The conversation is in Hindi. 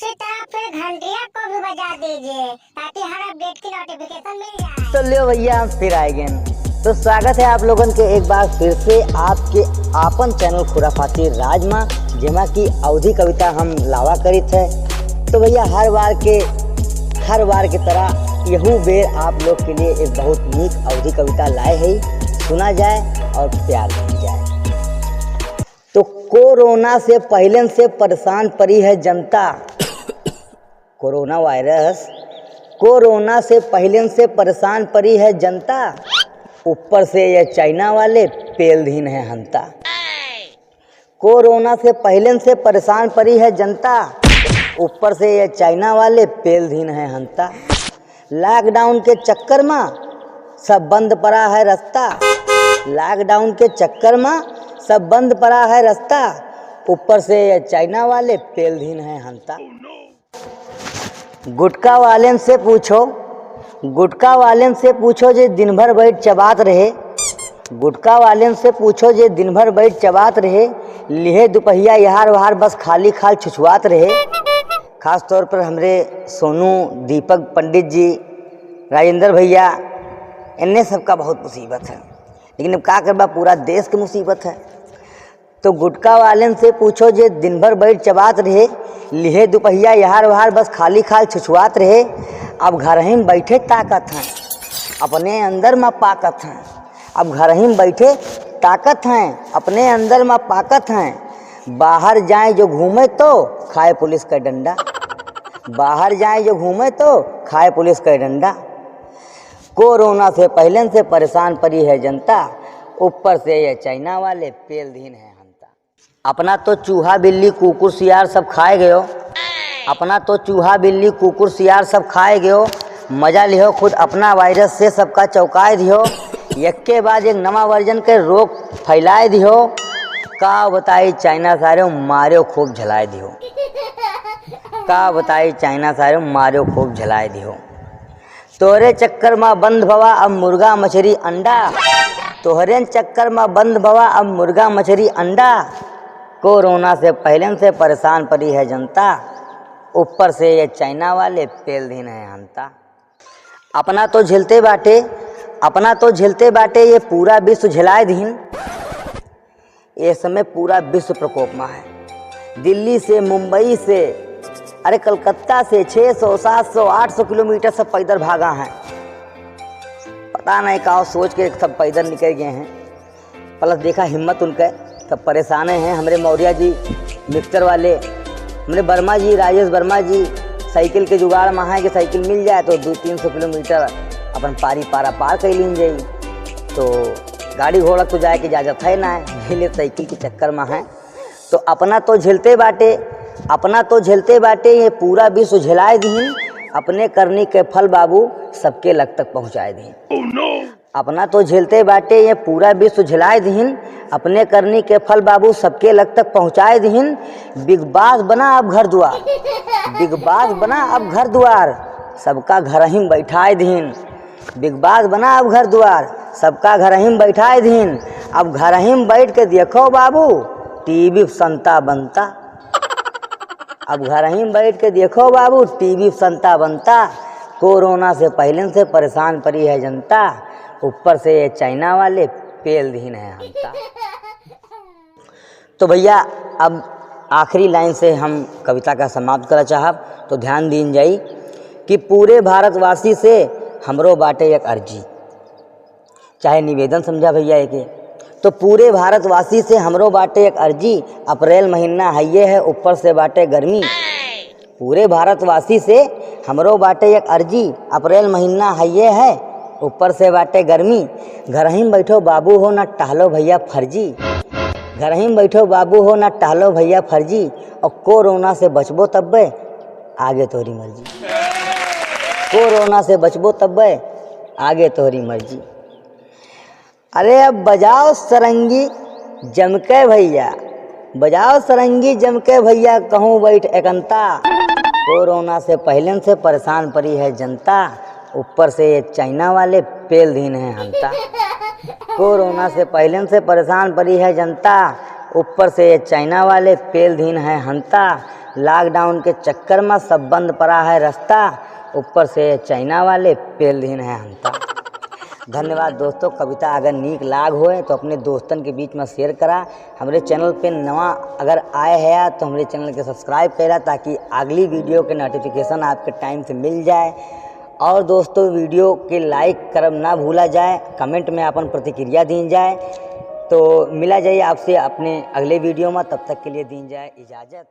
उसी तरह फिर घंटिया को भी बजा दीजिए ताकि हर अपडेट की नोटिफिकेशन मिल जाए। तो लियो भैया हम फिर आए गए। तो स्वागत है आप लोगन के एक बार फिर से आपके आपन चैनल खुराफाती राजमा, जेमा की अवधि कविता हम लावा करित है। तो भैया हर बार की तरह यहू बेर आप लोग के लिए एक बहुत नीक अवधि कविता लाए है, सुना जाए और प्यार दी जाए। तो कोरोना से पहले से परेशान पड़ी है जनता। कोरोना वायरस कोरोना से पहले से परेशान पड़ी है जनता, ऊपर से ये चाइना वाले पेलधीन है हंता। कोरोना से पहले से परेशान पड़ी है जनता, ऊपर से ये चाइना वाले पेलधीन है हंता। लॉकडाउन के चक्कर में सब बंद पड़ा है रास्ता, लॉकडाउन के चक्कर में सब बंद पड़ा है रास्ता, ऊपर से ये चाइना वाले पेलधीन है हंता। गुटखा वालेन से पूछो जे दिन भर बैठ चबात रहे, गुटखा वालेन से पूछो जे दिन भर बैठ चबात रहे, लिहे दुपहिया यहार वहार बस खाली खाल छुछुआत रहे। खास तौर पर हमरे सोनू, दीपक पंडित जी, राजेंद्र भैया, इन्हें सबका बहुत मुसीबत है, लेकिन अब क्या करबा, पूरा देश की मुसीबत है। तो गुटखा वालेन से पूछो जे दिन भर बैठ चबात रहे, लिहे दुपहिया यहार वहार बस खाली खाल छुछुआत रहे। अब घर ही बैठे ताकत हैं, अपने अंदर में पाकत हैं। अब घर ही बैठे ताकत हैं, अपने अंदर में पाकत हैं। बाहर जाए जो घूमे तो खाए पुलिस का डंडा, बाहर जाए जो घूमे तो खाए पुलिस का डंडा। कोरोना से पहले से परेशान पड़ी है जनता, ऊपर से ये चाइना वाले पेलधीन है हंता। अपना तो चूहा बिल्ली कुकुर सियार सब खाए गयो, अपना तो चूहा बिल्ली कुकुर सियार सब खाए गयो। मजा लिहो खुद अपना वायरस से सबका चौंकाए दिहो, एक के बाद एक नवा वर्जन के रोग फैलाए दिहो। का बताई चाइना सारे मारो खूब झलाए दिहो, का बताई चाइना सारे मारो खूब झलाए दिहो। तोहरे चक्कर में बंद भवा अब मुर्गा मछली अंडा, तोहरे चक्कर में बंद भवा अब मुर्गा मछली अंडा। कोरोना से पहले से परेशान पड़ी है जनता, ऊपर से ये चाइना वाले पेलधीन है हंता। अपना तो झेलते बाटे ये पूरा विश्व झेलाए दीन। ये समय पूरा विश्व प्रकोप में है। दिल्ली से, मुंबई से, अरे कलकत्ता से 600, 700, 800 किलोमीटर सब पैदल भागा हैं। पता नहीं कहाँ सोच के सब पैदल निकल गए हैं। प्लस देखा हिम्मत उनके, सब परेशान हैं। हमारे मौर्या जी मिक्सर वाले, हमारे वर्मा जी, राजेश वर्मा जी, साइकिल के जुगाड़ में है कि साइकिल मिल जाए तो 200-300 किलोमीटर अपन पार कर लीन जाई। तो गाड़ी घोड़ा तो जाए की इजाज़त है ना, इसलिए साइकिल के चक्कर में है। तो अपना तो झेलते बाटे ये पूरा विश्व झेलाए दीन, अपने करनी के फल बाबू सबके लग तक पहुँचाए दीन। अपना तो झेलते बाटे ये पूरा विश्व झेलाए दीन, अपने करनी के फल बाबू सबके लग तक पहुँचाए दीन। बिग बास बना अब घर द्वार, बिग बास बना अब घर द्वार, सबका घर ही बैठाए दीन। बिग बास बना अब घर द्वार, सबका घर ही बैठाए दीन। अब घर ही बैठ के देखो बाबू टीवी संता बनता, अब घर ही बैठ के देखो बाबू टीवी संता बनता। कोरोना से पहले से परेशान पड़ी है जनता, ऊपर से ये चाइना वाले पेलधीन है हंता। तो भैया अब आखिरी लाइन से हम कविता का समाप्त करना चाहब, तो ध्यान दीन जाई कि पूरे भारतवासी से हमरो बाटे एक अर्जी, चाहे निवेदन समझा भैया एक। तो पूरे भारतवासी से हमरो बाटे एक अर्जी, अप्रैल महीना है है, ऊपर से बाटे गर्मी। पूरे भारतवासी से हमरो बाटे एक अर्जी, अप्रैल महीना है, ऊपर से बाटे गर्मी। घर ही बैठो बाबू हो ना टहलो भैया फर्जी, घर ही बैठो बाबू हो ना टहलो भैया फर्जी। और कोरोना से बचबो तब्बे आगे तोहरी मर्जी, कोरोना से बचबो तब्बे आगे तोहरी मर्जी। अरे अब बजाओ सरंगी जमके भैया, बजाओ सरंगी जमके भैया, कहूँ बैठ एकंता। कोरोना से पहले से परेशान पड़ी है जनता, ऊपर से ये चाइना वाले पेलधीन है हंता। कोरोना से पहले से परेशान पड़ी है जनता, ऊपर से ये चाइना वाले पेलधीन है हंता। लॉकडाउन के चक्कर में सब बंद पड़ा है रास्ता, ऊपर से चाइना वाले पेल दिन है हमता। धन्यवाद दोस्तों। कविता अगर नीक लाग होए तो अपने दोस्तन के बीच में शेयर करा। हमारे चैनल पे नवा अगर आए है तो हमारे चैनल के सब्सक्राइब करा, ताकि अगली वीडियो के नोटिफिकेशन आपके टाइम से मिल जाए। और दोस्तों वीडियो के लाइक करब ना भूला जाए, कमेंट में अपन प्रतिक्रिया दी जाए। तो मिला जाइए आपसे अपने अगले वीडियो में, तब तक के लिए दी जाए इजाज़त।